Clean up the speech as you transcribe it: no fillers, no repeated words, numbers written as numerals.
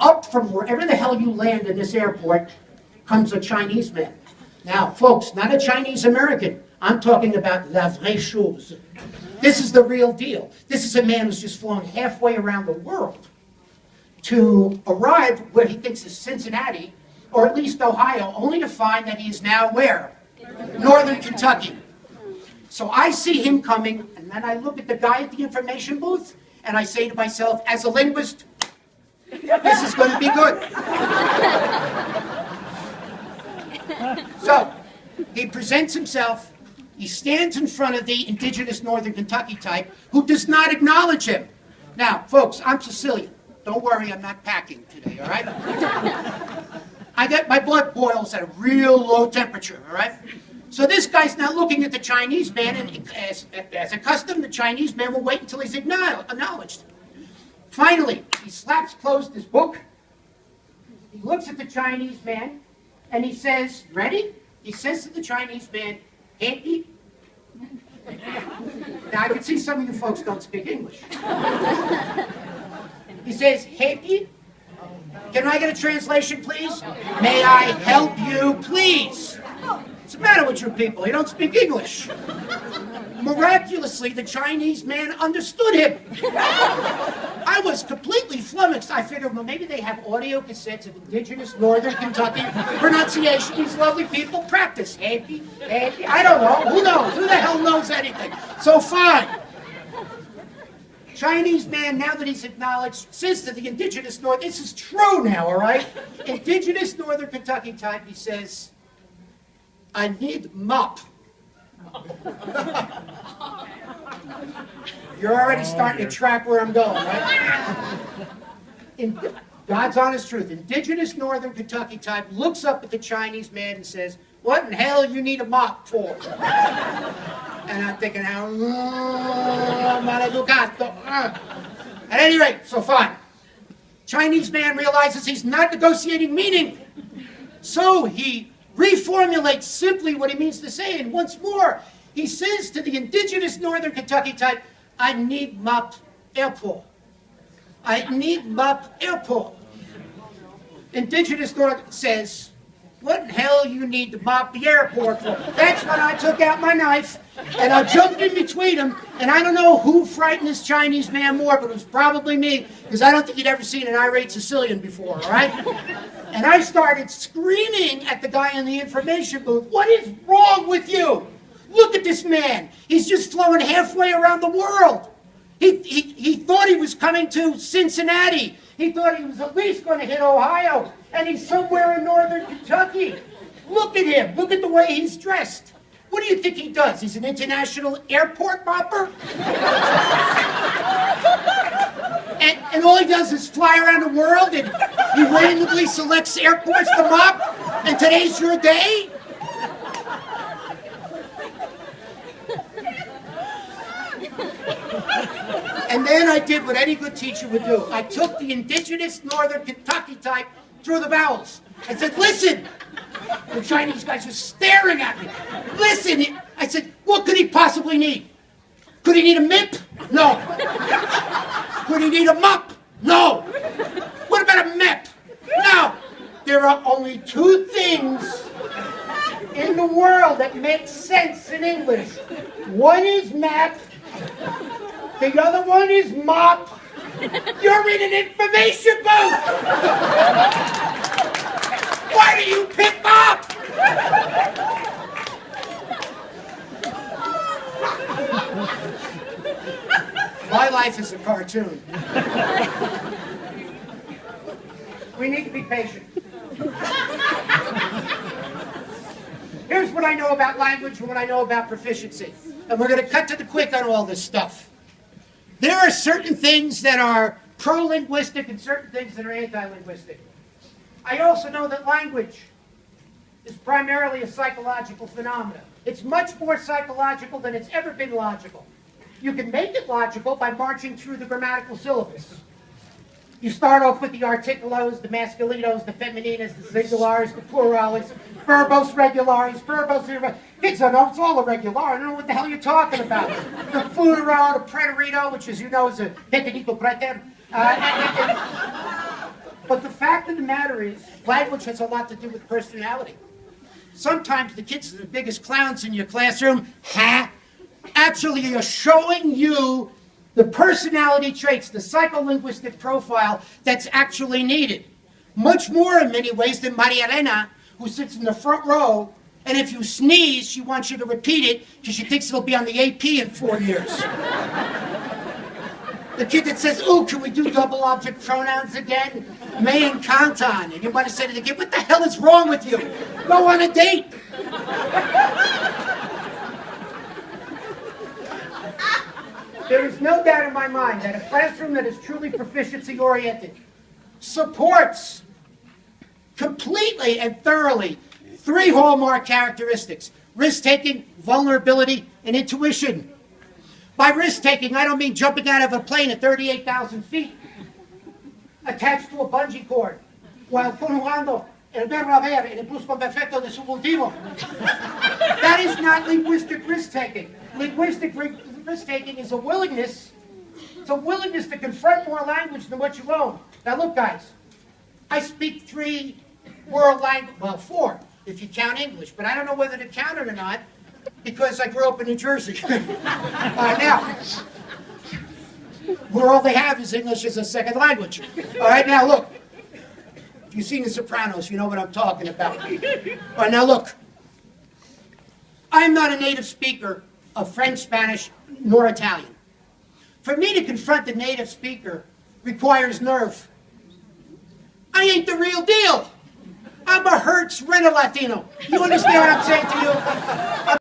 up from wherever the hell you land in this airport comes a Chinese man. Now, folks, not a Chinese American. I'm talking about la vraie chose. This is the real deal. This is a man who's just flown halfway around the world to arrive where he thinks is Cincinnati, or at least Ohio, only to find that he is now where? Northern Kentucky. So I see him coming, and then I look at the guy at the information booth, and I say to myself, as a linguist, this is going to be good. So he presents himself. He stands in front of the indigenous Northern Kentucky type who does not acknowledge him. Now, folks, I'm Sicilian. Don't worry, I'm not packing today, all right? My blood boils at a real low temperature, all right? So this guy's now looking at the Chinese man, and as accustomed, the Chinese man will wait until he's acknowledged. Finally, he slaps closed his book. He looks at the Chinese man, and he says, ready? He says to the Chinese man, "Hey." Now, I can see some of you folks don't speak English. He says, "Hey, can I get a translation, please? May I help you, please?" What's the matter with you people? You don't speak English. Miraculously, the Chinese man understood him. I was completely flummoxed. I figured, well, maybe they have audio cassettes of indigenous Northern Kentucky pronunciation. These lovely people practice. Hey, I don't know. Who knows? Who the hell knows anything? So fine. Chinese man, now that he's acknowledged, says to the indigenous North, this is true now, all right? Indigenous Northern Kentucky type, he says, "I need mop." You're already starting to track where I'm going, right? God's honest truth. Indigenous Northern Kentucky type looks up at the Chinese man and says, "What in hell you need a mop for?" And I'm thinking, maleducato. At any rate, so fine. Chinese man realizes he's not negotiating meaning. So he reformulates simply what he means to say, and once more, he says to the indigenous Northern Kentucky type, "I need mop airport. I need mop airport." Indigenous North says, "What in hell you need to mop the airport for?" That's when I took out my knife, and I jumped in between them, and I don't know who frightened this Chinese man more, but it was probably me, because I don't think he'd ever seen an irate Sicilian before, all right? And I started screaming at the guy in the information booth, "What is wrong with you? Look at this man. He's just flown halfway around the world. He thought he was coming to Cincinnati. He thought he was at least going to hit Ohio, and he's somewhere in Northern Kentucky. Look at him. Look at the way he's dressed. What do you think he does? He's an international airport mopper? And all he does is fly around the world, and he randomly selects airports to mop, and today's your day?" And then I did what any good teacher would do. I took the indigenous Northern Kentucky type through the bowels. I said, "Listen." The Chinese guys were staring at me. "Listen." I said, "What could he possibly need? Could he need a MIP? No. Could he need a mop? No. What about a MEP? No. There are only two things in the world that make sense in English. One is map. The other one is mop. You're in an information booth. Why do you pick mop?" My life is a cartoon. We need to be patient. Here's what I know about language and what I know about proficiency. And we're going to cut to the quick on all this stuff. There are certain things that are pro-linguistic and certain things that are anti-linguistic. I also know that language is primarily a psychological phenomenon. It's much more psychological than it's ever been logical. You can make it logical by marching through the grammatical syllabus. You start off with the articulos, the masculinos, the femininas, the singulares, the plurales, verbos regulares, verbos irregulares. Kids don't know, it's all irregular. I don't know what the hell you're talking about. The futuro, the preterito, which as you know is a pequeñito preter. But the fact fact of the matter is, language has a lot to do with personality. Sometimes the kids are the biggest clowns in your classroom, actually are showing you the personality traits, the psycholinguistic profile that's actually needed. Much more in many ways than Maria Elena, who sits in the front row, and if you sneeze, she wants you to repeat it because she thinks it'll be on the AP in 4 years. The kid that says, "Ooh, can we do double object pronouns again? Me and Kantan." And you want to say to the kid, "What the hell is wrong with you? Go on a date." There is no doubt in my mind that a classroom that is truly proficiency-oriented supports completely and thoroughly 3 hallmark characteristics: risk-taking, vulnerability, and intuition. By risk-taking, I don't mean jumping out of a plane at 38,000 feet, attached to a bungee cord, while jugando el verbo haber en el pluscuamperfecto de subjuntivo. That is not linguistic risk-taking. Linguistic risk-taking is a willingness. It's a willingness to confront more language than what you own. Now look, guys, I speak 3 world languages, well, 4, if you count English, but I don't know whether to count it or not, because I grew up in New Jersey. Now, where all they have is English as a second language. All right, now look. If you've seen The Sopranos, you know what I'm talking about. All right, now look. I'm not a native speaker of French, Spanish, nor Italian. For me to confront the native speaker requires nerve. I ain't the real deal. I'm a Hertz Rent-A Latino. You understand what I'm saying to you?